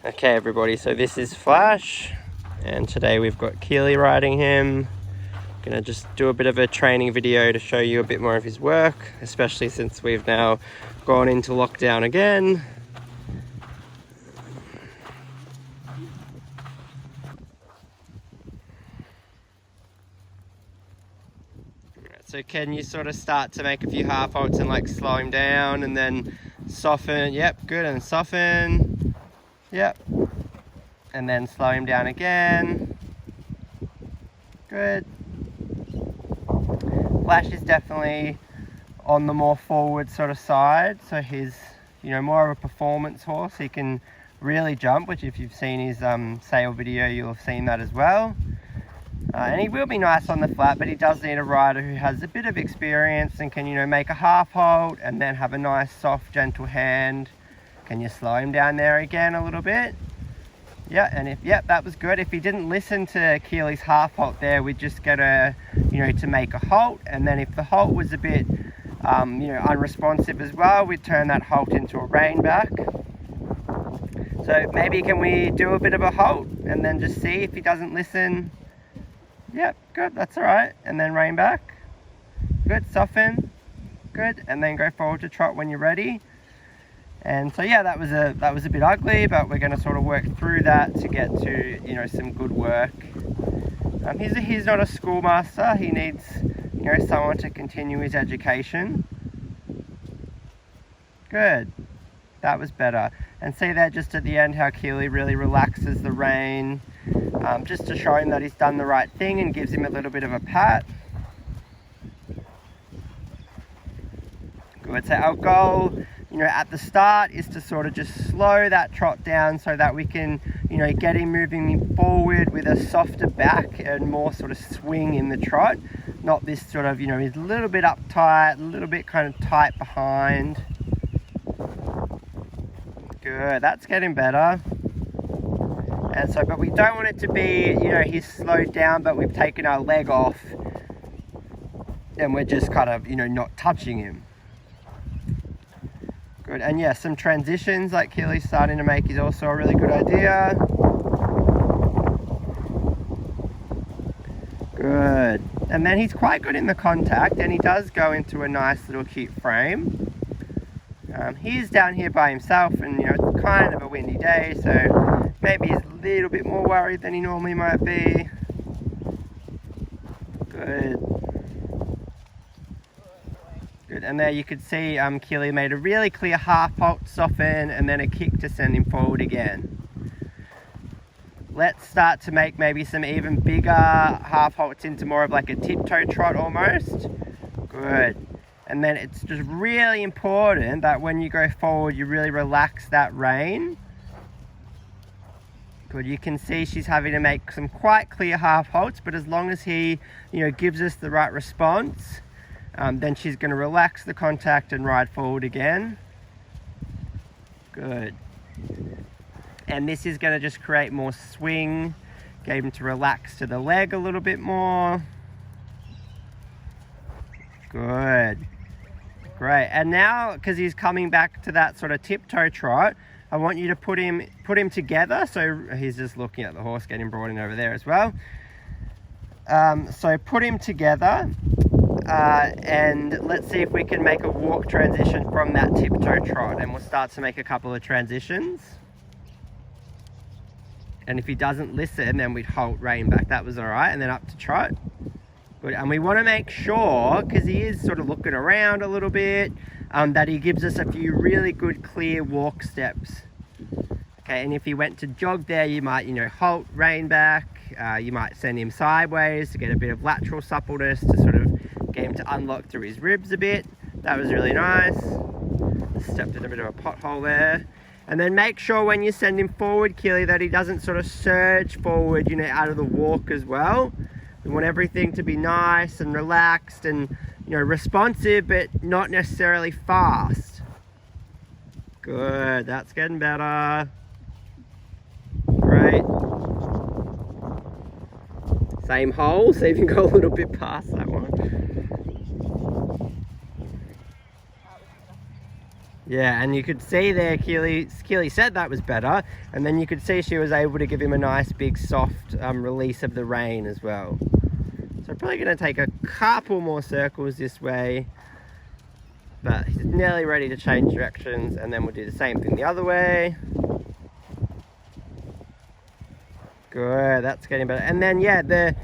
Okay everybody, so this is Flash and today we've got Keely riding him. Gonna just do a bit of a training video to show you a bit more of his work, especially since we've now gone into lockdown again. So can you sort of start to make a few half halts and like slow him down and then soften? Yep, good, and soften. Yep. And then slow him down again. Good. Flash is definitely on the more forward sort of side, so he's, you know, more of a performance horse. He can really jump, which if you've seen his sale video, you'll have seen that as well. And he will be nice on the flat, but he does need a rider who has a bit of experience and can, you know, make a half halt and then have a nice, soft, gentle hand. Can you slow him down there again a little bit? Yeah, and if, yep, that was good. If he didn't listen to Keely's half halt there, we'd just get her, you know, to make a halt. And then if the halt was a bit, you know, unresponsive as well, we'd turn that halt into a rein back. So maybe can we do a bit of a halt and then just see if he doesn't listen? Yep, good, that's all right. And then rein back. Good, soften. Good, and then go forward to trot when you're ready. And so yeah, that was a bit ugly, but we're going to sort of work through that to get to, you know, some good work. He's not a schoolmaster. He needs, you know, someone to continue his education. Good, that was better. And see there just at the end how Keely really relaxes the rein, just to show him that he's done the right thing and gives him a little bit of a pat. Good, so our goal, you know, at the start is to sort of just slow that trot down so that we can, you know, get him moving forward with a softer back and more sort of swing in the trot. Not this sort of, you know, he's a little bit uptight, a little bit kind of tight behind. Good, that's getting better. And so, but we don't want it to be, you know, he's slowed down, but we've taken our leg off and we're just kind of, you know, not touching him. Good, and yeah, some transitions like Keely's starting to make is also a really good idea. Good, and then he's quite good in the contact and he does go into a nice little cute frame. He's down here by himself and, you know, it's kind of a windy day, so maybe he's a little bit more worried than he normally might be. Good. Good, and there you could see Keely made a really clear half halt, soften, and then a kick to send him forward again. Let's start to make maybe some even bigger half halts into more of like a tiptoe trot almost. Good. And then it's just really important that when you go forward, you really relax that rein. Good, you can see she's having to make some quite clear half halts, but as long as he, you know, gives us the right response, then she's going to relax the contact and ride forward again. Good. And this is going to just create more swing, get him to relax to the leg a little bit more. Good. Great. And now, because he's coming back to that sort of tiptoe trot, I want you to put him together. So he's just looking at the horse getting brought in over there as well. So put him together and let's see if we can make a walk transition from that tiptoe trot, and we'll start to make a couple of transitions. And if he doesn't listen, then we'd halt, rein back. That was all right. And then up to trot. Good. And we want to make sure, because he is sort of looking around a little bit, that he gives us a few really good clear walk steps. Okay, and if he went to jog there, you might, you know, halt, rein back. You might send him sideways to get a bit of lateral suppleness to sort of get him to unlock through his ribs a bit. That was really nice. Stepped in a bit of a pothole there. And then make sure when you send him forward, Keely, that he doesn't sort of surge forward, you know, out of the walk as well. We want everything to be nice and relaxed and, you know, responsive, but not necessarily fast. Good, that's getting better. Great. Same hole, so you can go a little bit past that one. Yeah, and you could see there, Keely said that was better, and then you could see she was able to give him a nice big soft release of the rein as well. So I'm probably going to take a couple more circles this way, but he's nearly ready to change directions, and then we'll do the same thing the other way. Good, that's getting better. And then yeah, the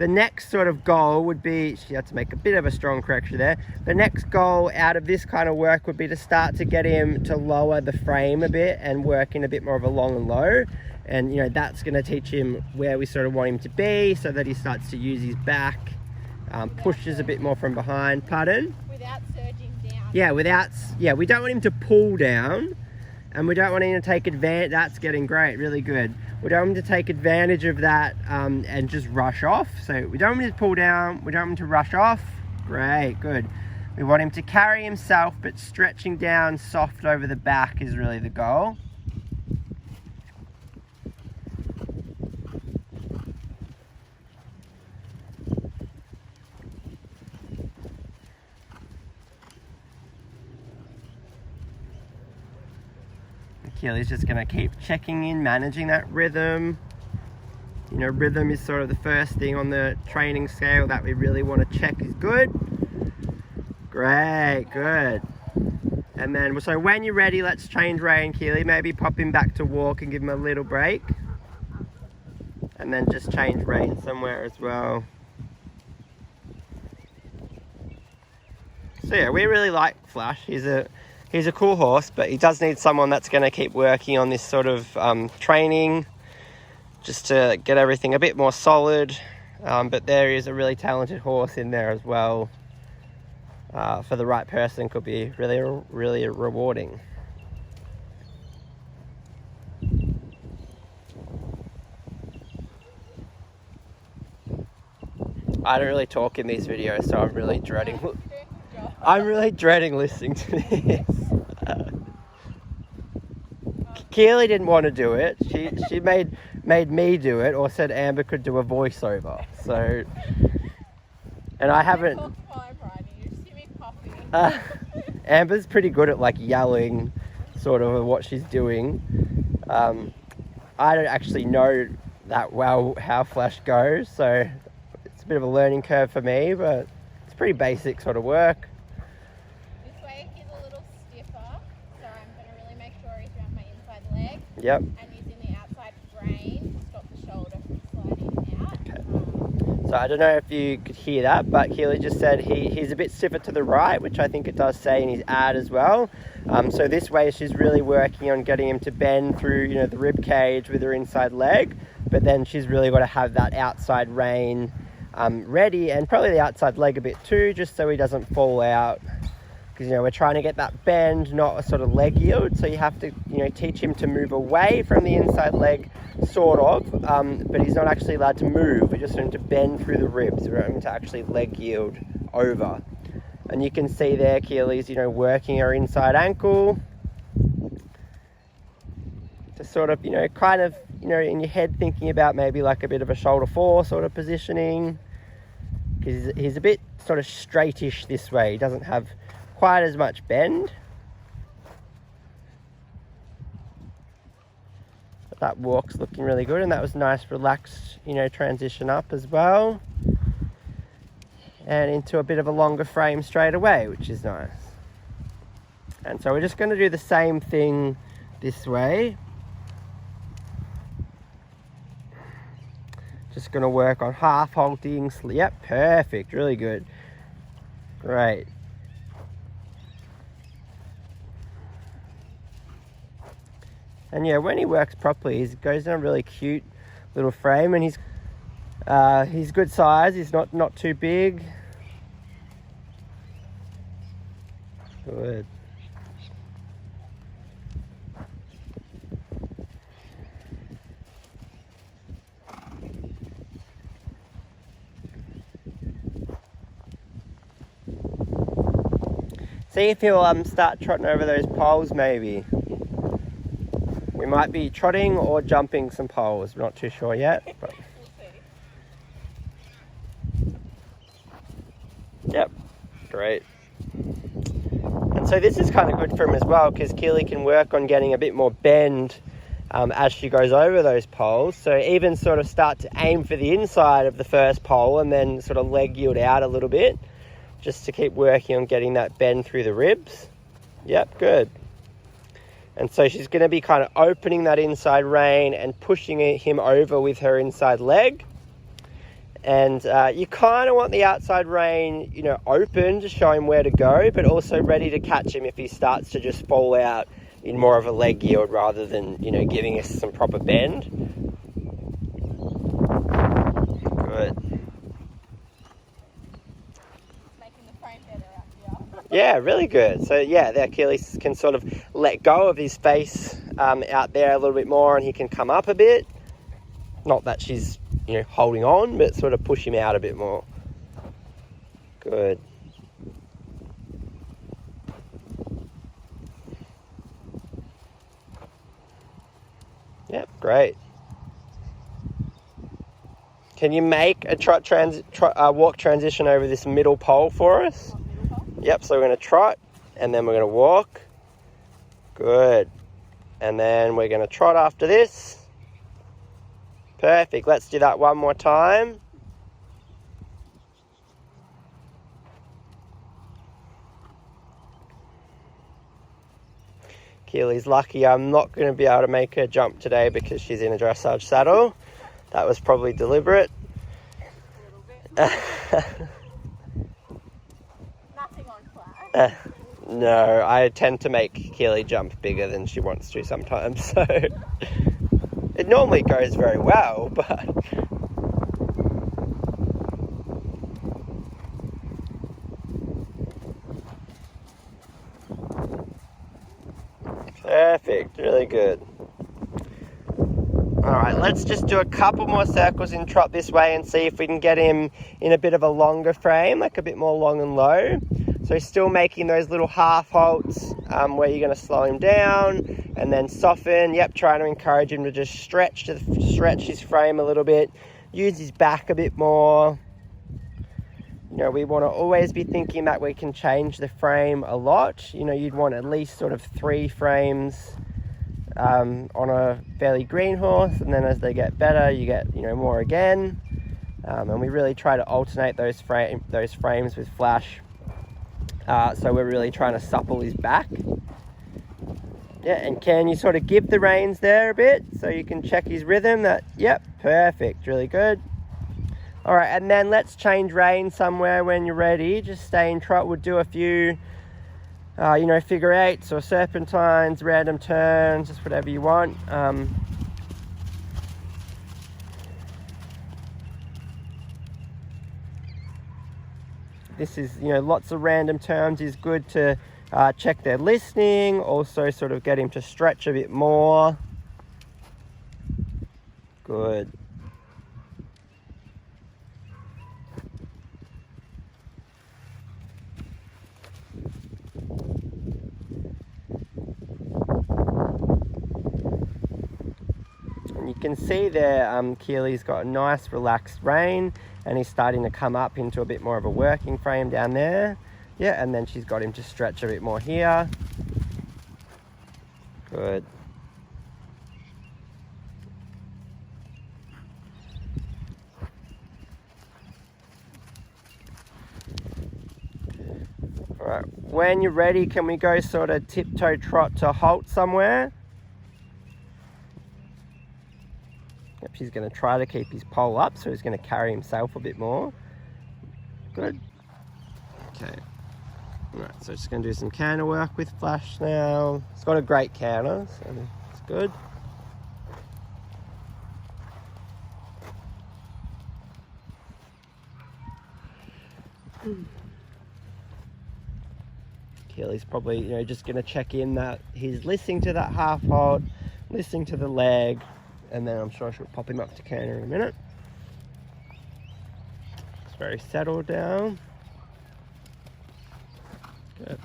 next sort of goal would be, she had to make a bit of a strong correction there. The next goal out of this kind of work would be to start to get him to lower the frame a bit and work in a bit more of a long and low. And you know, that's going to teach him where we sort of want him to be, so that he starts to use his back, pushes a bit more from behind. Pardon? Without surging down. Yeah, we don't want him to pull down, and we don't want him to take advantage. That's getting great, really good. We don't want him to take advantage of that and just rush off. So we don't want him to pull down, we don't want him to rush off. Great, good. We want him to carry himself, but stretching down soft over the back is really the goal. Keely's just going to keep checking in, managing that rhythm. You know, rhythm is sort of the first thing on the training scale that we really want to check is good. Great, good. And then, so when you're ready, let's change rein, Keely. Maybe pop him back to walk and give him a little break. And then just change rein somewhere as well. So yeah, we really like Flash. He's a cool horse, but he does need someone that's going to keep working on this sort of training, just to get everything a bit more solid. But there is a really talented horse in there as well. For the right person, could be really, really rewarding. I don't really talk in these videos, so I'm really dreading listening to this. Keely didn't want to do it. She made me do it, or said Amber could do a voiceover. So, and I haven't. Amber's pretty good at like yelling, sort of what she's doing. I don't actually know that well how Flash goes, so it's a bit of a learning curve for me, but it's pretty basic sort of work. This way he's a little stiffer, so I'm going to really make sure he's around my inside leg. Yep. And using the outside rein to stop the shoulder from sliding out. Okay. So I don't know if you could hear that, but Keely just said he's a bit stiffer to the right, which I think it does say in his ad as well. So this way she's really working on getting him to bend through, you know, the rib cage with her inside leg, but then she's really got to have that outside rein ready, and probably the outside leg a bit too, just so he doesn't fall out. Because, you know, we're trying to get that bend, not a sort of leg yield. So you have to, you know, teach him to move away from the inside leg, sort of, but he's not actually allowed to move. We just want him to bend through the ribs. We want him to actually leg yield over. And you can see there, Keely's, you know, working her inside ankle to sort of, you know, kind of, you know, in your head thinking about maybe like a bit of a shoulder four sort of positioning. Because he's a bit sort of straightish this way. He doesn't have quite as much bend. But that walk's looking really good, and that was nice, relaxed, you know, transition up as well. And into a bit of a longer frame straight away, which is nice. And so we're just going to do the same thing this way. Just going to work on half halting. Yep, perfect, really good. Great. And yeah, when he works properly, he goes in a really cute little frame, and he's good size. He's not too big. Good. See if he'll start trotting over those poles maybe. We might be trotting or jumping some poles. We're not too sure yet. But... Yep, great. And so this is kind of good for him as well, because Keely can work on getting a bit more bend as she goes over those poles. So even sort of start to aim for the inside of the first pole and then sort of leg yield out a little bit, just to keep working on getting that bend through the ribs. Yep, good. And so she's going to be kind of opening that inside rein and pushing him over with her inside leg. And you kind of want the outside rein, you know, open to show him where to go, but also ready to catch him if he starts to just fall out in more of a leg yield rather than, you know, giving us some proper bend. Good. Making the frame better out here. Yeah, really good. So yeah, there Keely can sort of let go of his face out there a little bit more, and he can come up a bit. Not that she's, you know, holding on, but sort of push him out a bit more. Good. Yep, great. Can you make a walk transition over this middle pole for us? Yep, so we're going to trot, and then we're going to walk. Good. And then we're going to trot after this. Perfect. Let's do that one more time. Keely's lucky I'm not going to be able to make her jump today because she's in a dressage saddle. That was probably deliberate. A little bit. Nothing on plan. No, I tend to make Keely jump bigger than she wants to sometimes, so it normally goes very well, but perfect, really good. All right, let's just do a couple more circles in trot this way and see if we can get him in a bit of a longer frame, like a bit more long and low. So still making those little half halts where you're going to slow him down and then soften. Yep, trying to encourage him to just stretch his frame a little bit, use his back a bit more. You know, we want to always be thinking that we can change the frame a lot. You know, you'd want at least sort of 3 frames on a fairly green horse, and then as they get better, you get, you know, more again. And we really try to alternate those frames with flash. So we're really trying to supple his back. Yeah, and can you sort of give the reins there a bit so you can check his rhythm? Yep, perfect, really good. All right, and then let's change rein somewhere when you're ready. Just stay in trot. We'll do a few, you know, figure eights or serpentines, random turns, just whatever you want. This is, you know, lots of random turns is good to check their listening, also sort of get him to stretch a bit more. Good. And you can see there, Keely's got a nice relaxed rein, and he's starting to come up into a bit more of a working frame down there. Yeah, and then she's got him to stretch a bit more here. Good. All right, when you're ready, can we go sort of tiptoe trot to halt somewhere? Yep, she's going to try to keep his pole up, so he's going to carry himself a bit more. Good. Okay. All right, so just going to do some canter work with Flash now. It's got a great canter, so it's good. Keely's probably, you know, just going to check in that he's listening to that half halt, listening to the leg, and then I'm sure she'll pop him up to canter in a minute. It's very settled down. Good.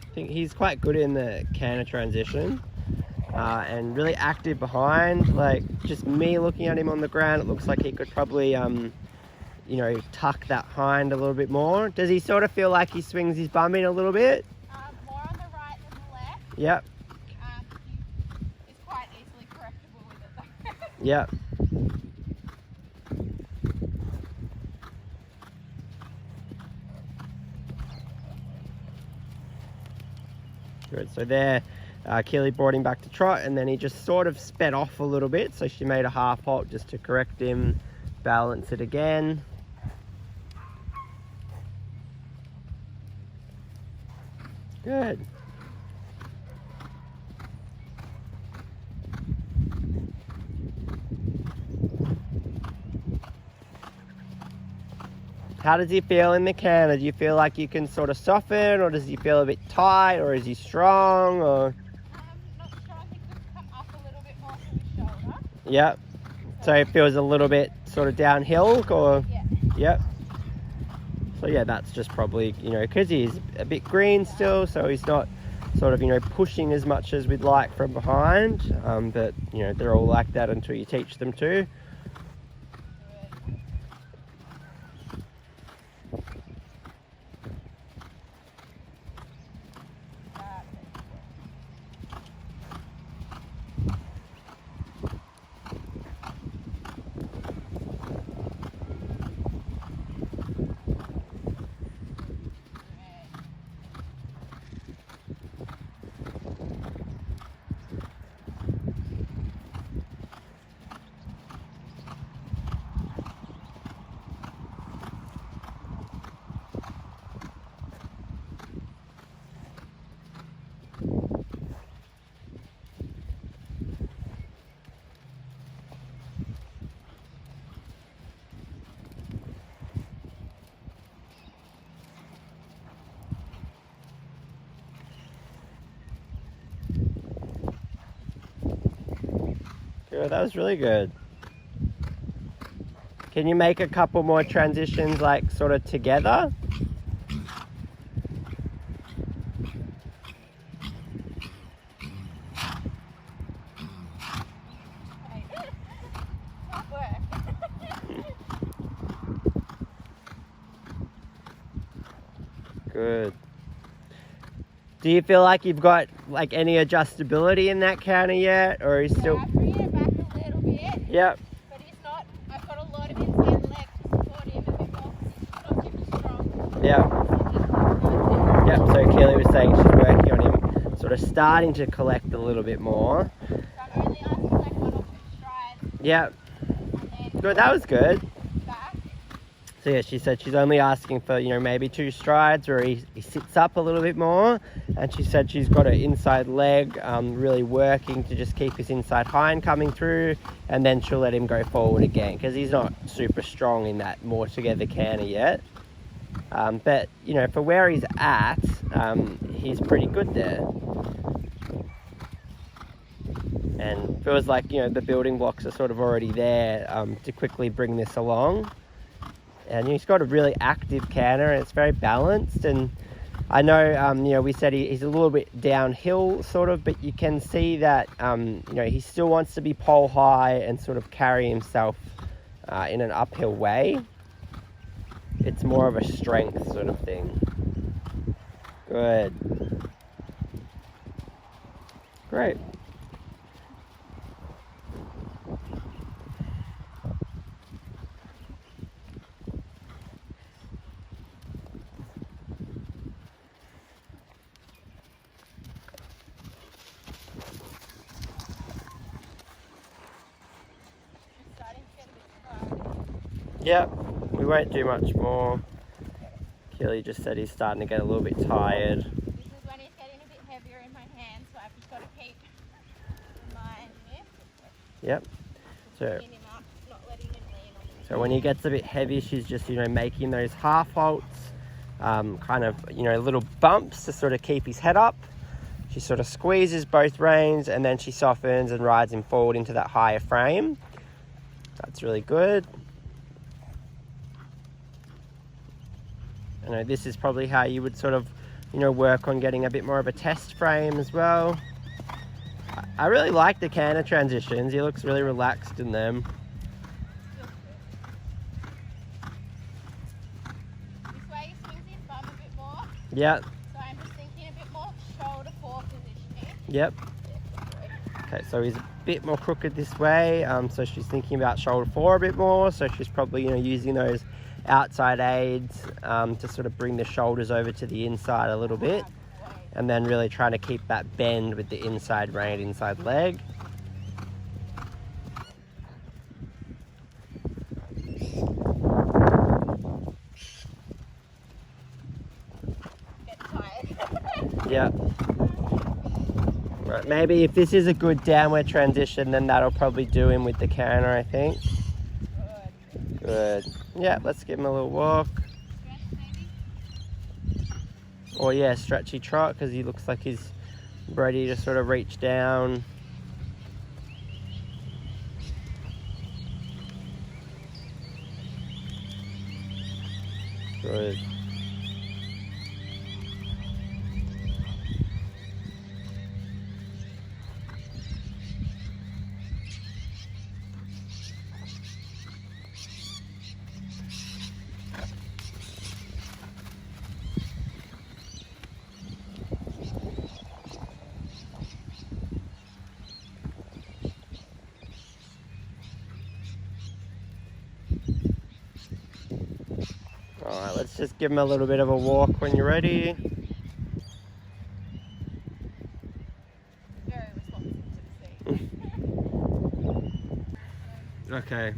I think he's quite good in the canter transition and really active behind. Like, just me looking at him on the ground, it looks like he could probably you know, tuck that hind a little bit more. Does he sort of feel like he swings his bum in a little bit? More on the right than the left. Yep. It's quite easily correctable with it though. Yep. Good. So there, Keely brought him back to trot, and then he just sort of sped off a little bit. So she made a half halt just to correct him, balance it again. Good. How does he feel in the canter? Do you feel like you can sort of soften, or does he feel a bit tight, or is he strong, or? Not sure. I think we've come up a little bit more from his shoulder. Yep. So it feels a little bit sort of downhill, or? Yeah. Yep. So yeah, that's just probably, you know, because he's a bit green still, so he's not sort of, you know, pushing as much as we'd like from behind. But, you know, they're all like that until you teach them to. Good, that was really good. Can you make a couple more transitions, like sort of together? Good. Do you feel like you've got like any adjustability in that canter yet, or is still? I've bring it back a little bit. Yep. But he's not. I've got a lot of inside leg to support him a bit more. Not super strong. Yep. Yep. So Keely was saying she's working on him, sort of starting to collect a little bit more. So I'm only asking like 1 or 2 strides. Yep. And then Good. That was good. back. So yeah, she said she's only asking for, you know, maybe 2 strides where he sits up a little bit more. And she said she's got her inside leg really working to just keep his inside hind coming through. And then she'll let him go forward again, because he's not super strong in that more together canter yet. But, you know, for where he's at, he's pretty good there. And feels like, you know, the building blocks are sort of already there to quickly bring this along. And he's got a really active canter, and it's very balanced. And I know, you know, we said he's a little bit downhill sort of, but you can see that, you know, he still wants to be pole high and sort of carry himself in an uphill way. It's more of a strength sort of thing. Good. Great. Yep, we won't do much more. Keely just said he's starting to get a little bit tired. This is when he's getting a bit heavier in my hands, so I've just got to keep in mind this. Yep. So, Picking him up, not letting him lean on me. so when he gets a bit heavy, she's just, you know, making those half halts, kind of, you know, little bumps to sort of keep his head up. She sort of squeezes both reins, and then she softens and rides him forward into that higher frame. That's really good. I know this is probably how you would sort of, you know, work on getting a bit more of a test frame as well. I really like the canter transitions. He looks really relaxed in them. Yep. So I'm just thinking a bit more shoulder fore positioning. Yep. Okay, so he's a bit more crooked this way. So she's thinking about shoulder fore a bit more. So she's probably, you know, using those outside aids to sort of bring the shoulders over to the inside a little bit. And then really trying to keep that bend with the inside rein, inside leg. Get tired. Yeah. Right, maybe if this is a good downward transition, then that'll probably do him with the canter, I think. Good. Yeah, let's give him a little walk. Stretch maybe. Or yeah, stretchy trot, because he looks like he's ready to sort of reach down. Good. Alright, let's just give him a little bit of a walk when you're ready. Very responsive to the seat. Okay.